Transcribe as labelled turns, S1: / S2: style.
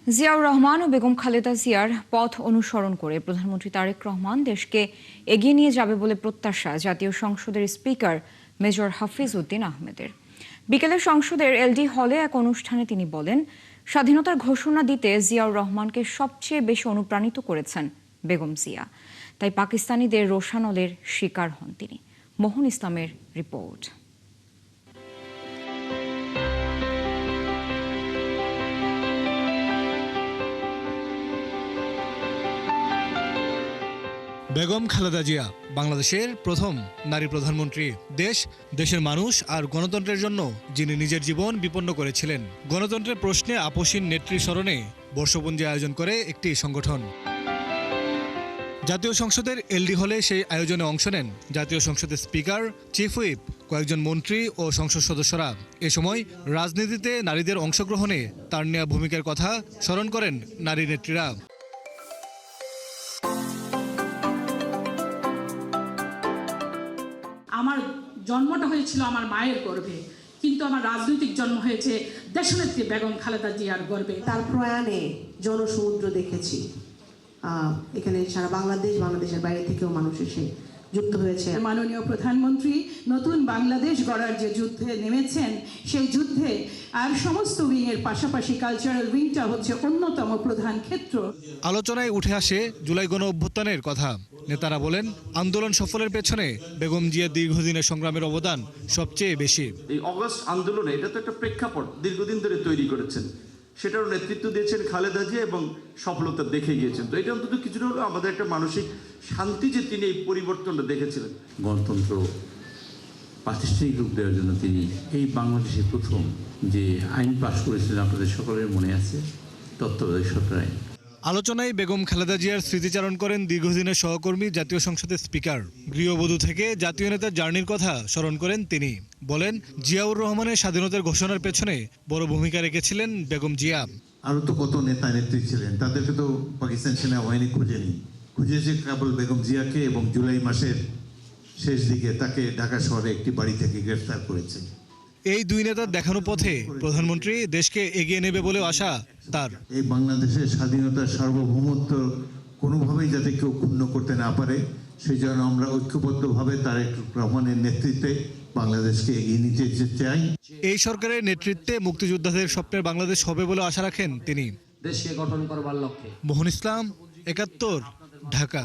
S1: জিয়াউর রহমান ও বেগম খালেদা জিয়ার পথ অনুসরণ করে প্রধানমন্ত্রী তারেক রহমান দেশকে এগিয়ে নিয়ে যাবে বলে প্রত্যাশা জাতীয় সংসদের স্পিকার মেজর হাফিজ উদ্দিন আহমেদের। বিকেলে সংসদের এলডি হলে এক অনুষ্ঠানে তিনি বলেন, স্বাধীনতার ঘোষণা দিতে জিয়াউর রহমানকে সবচেয়ে বেশি অনুপ্রাণিত করেছেন বেগম জিয়া। তাই পাকিস্তানিদের রোষানলের শিকার হন তিনি। মোহন ইসলামের রিপোর্ট।
S2: বেগম খালেদা জিয়া বাংলাদেশের প্রথম নারী প্রধানমন্ত্রী। দেশের মানুষ আর গণতন্ত্রের জন্য যিনি নিজের জীবন বিপন্ন করেছিলেন। গণতন্ত্রের প্রশ্নে আপোষহীন নেত্রীর স্মরণে বর্ষপঞ্জি আয়োজন করে একটি সংগঠন। জাতীয় সংসদের এলডি হলে সেই আয়োজনে অংশ নেন জাতীয় সংসদের স্পিকার, চিফ হুইপ, কয়েকজন মন্ত্রী ও সংসদ সদস্যরা। এ সময় রাজনীতিতে নারীদের অংশগ্রহণে তার নেওয়া ভূমিকার কথা স্মরণ করেন নারী নেত্রীরা।
S3: আমার জন্মটা হয়েছিল আমার মায়ের গর্ভে, কিন্তু আমার রাজনৈতিক জন্ম হয়েছে দেশনেত্রী বেগম খালেদা জিয়ার গর্ভে।
S4: তার প্রয়াণে জনসমুদ্র দেখেছি। এখানে সারা বাংলাদেশের বাইরে থেকেও মানুষ এসে যুক্ত হয়েছে।
S3: মাননীয় প্রধানমন্ত্রী নতুন বাংলাদেশ গড়ার যে যুদ্ধে নেমেছেন, সেই যুদ্ধে আর সমস্ত উইংয়ের পাশাপাশি কালচারাল উইংটা হচ্ছে অন্যতম প্রধান ক্ষেত্র।
S2: আলোচনায় উঠে আসে জুলাই গণ অভ্যুত্থানের কথা। নেতারা বলেন, আন্দোলন সফলের পেছনে বেগম জিয়ার দীর্ঘদিনের সংগ্রামের অবদান সবচেয়ে বেশি।
S5: এই অগস্ট আন্দোলনে এটা তো একটা প্রেক্ষাপট দীর্ঘদিন ধরে তৈরি করেছেন, সেটারও নেতৃত্ব দিয়েছেন খালেদা জিয়া এবং সফলতা দেখে গিয়েছেন। তো এটা অন্তত কিছুটা হলো আমাদের একটা মানসিক শান্তি যে তিনি এই পরিবর্তনটা দেখেছিলেন।
S6: গণতন্ত্র প্রাতিষ্ঠানিক রূপ দেওয়ার জন্য তিনি এই বাংলাদেশের প্রথম যে আইন পাশ করেছিলেন, আপনাদের সকলের মনে আছে, তত্ত্বাবধায়ক সরকার আইন।
S2: আলোচনায় বেগম খালেদা জিয়ার স্মৃতিচারণ করেন দীর্ঘদিনের সহকর্মী জাতীয় সংসদের স্পিকার। গৃহবধূ থেকে জাতীয় নেতার জার্নির কথা স্মরণ করেন তিনি। বলেন, জিয়াউর রহমানের স্বাধীনতার ঘোষণার পেছনে বড় ভূমিকা রেখেছিলেন বেগম জিয়া।
S7: আরও তো কত নেতা নেত্রী ছিলেন, তাদেরকে তো পাকিস্তান সেনাবাহিনী খুঁজেনি, খুঁজেছে কেবল বেগম জিয়াকে, এবং জুলাই মাসের শেষ দিকে তাকে ঢাকা শহরে একটি বাড়ি থেকে গ্রেফতার করেছে।
S2: এই দুই নেতার দেখানো পথে প্রধানমন্ত্রী দেশকে এগিয়ে নেবে বলে আশা তার।
S7: এই বাংলাদেশের স্বাধীনতার সার্বভৌমত্ব কোনোভাবেই যাতে কেউ ক্ষুণ্ণ করতে না পারে, সেই জন্য আমরা ঐক্যবদ্ধভাবে তারেক রহমানের নেতৃত্বে বাংলাদেশকে এগিয়ে নিতে চাই।
S2: এই সরকারের নেতৃত্বে মুক্তিযোদ্ধাদের স্বপ্নের বাংলাদেশ হবে বলে আশা রাখেন তিনি।
S8: দেশকে গঠন করবার লক্ষ্যে।
S2: মোহন ইসলাম, ৭১, ঢাকা।